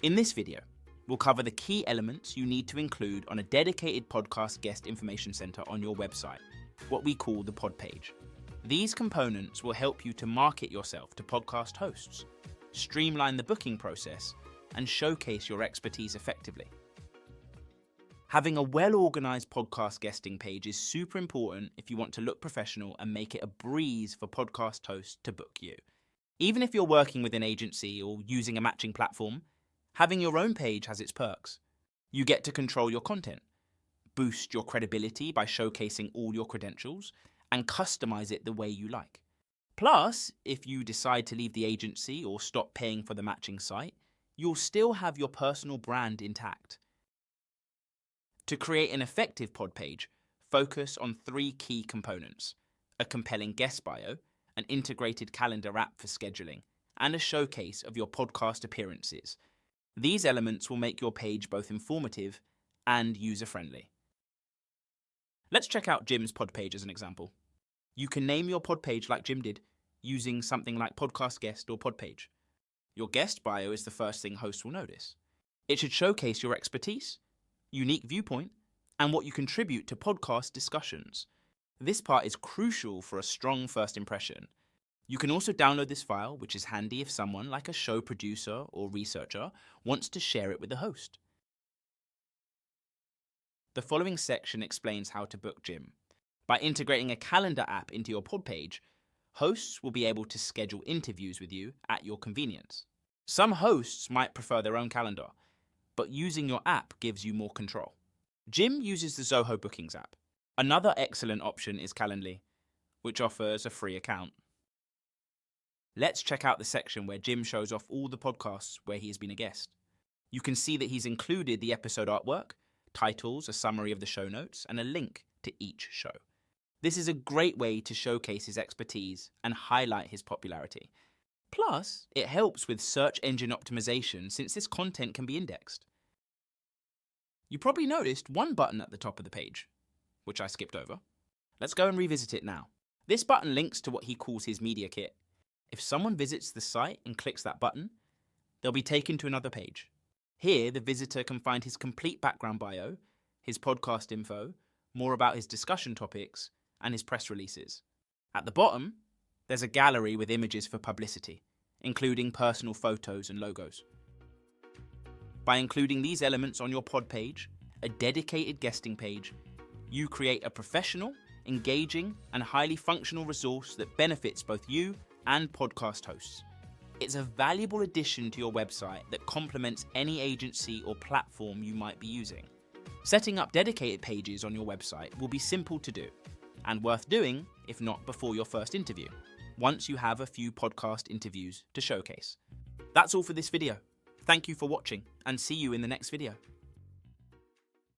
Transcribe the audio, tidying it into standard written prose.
In this video, we'll cover the key elements you need to include on a dedicated podcast guest information center on your website, what we call the pod page. These components will help you to market yourself to podcast hosts, streamline the booking process, and showcase your expertise effectively. Having a well-organized podcast guesting page is super important if you want to look professional and make it a breeze for podcast hosts to book you. Even if you're working with an agency or using a matching platform, having your own page has its perks. You get to control your content, boost your credibility by showcasing all your credentials, and customize it the way you like. Plus, if you decide to leave the agency or stop paying for the matching site, you'll still have your personal brand intact. To create an effective pod page, focus on 3 key components: a compelling guest bio, an integrated calendar app for scheduling, and a showcase of your podcast appearances. These elements will make your page both informative and user-friendly. Let's check out Jim's pod page as an example. You can name your pod page like Jim did, using something like podcast guest or pod page. Your guest bio is the first thing hosts will notice. It should showcase your expertise, unique viewpoint, and what you contribute to podcast discussions. This part is crucial for a strong first impression. You can also download this file, which is handy if someone like a show producer or researcher wants to share it with the host. The following section explains how to book Jim. By integrating a calendar app into your pod page, hosts will be able to schedule interviews with you at your convenience. Some hosts might prefer their own calendar, but using your app gives you more control. Jim uses the Zoho Bookings app. Another excellent option is Calendly, which offers a free account. Let's check out the section where Jim shows off all the podcasts where he has been a guest. You can see that he's included the episode artwork, titles, a summary of the show notes, and a link to each show. This is a great way to showcase his expertise and highlight his popularity. Plus, it helps with search engine optimization since this content can be indexed. You probably noticed one button at the top of the page, which I skipped over. Let's go and revisit it now. This button links to what he calls his media kit. If someone visits the site and clicks that button, they'll be taken to another page. Here, the visitor can find his complete background bio, his podcast info, more about his discussion topics, and his press releases. At the bottom, there's a gallery with images for publicity, including personal photos and logos. By including these elements on your pod page, a dedicated guesting page, you create a professional, engaging, and highly functional resource that benefits both you and podcast hosts. It's a valuable addition to your website that complements any agency or platform you might be using. Setting up dedicated pages on your website will be simple to do, and worth doing if not before your first interview, once you have a few podcast interviews to showcase. That's all for this video. Thank you for watching, and see you in the next video.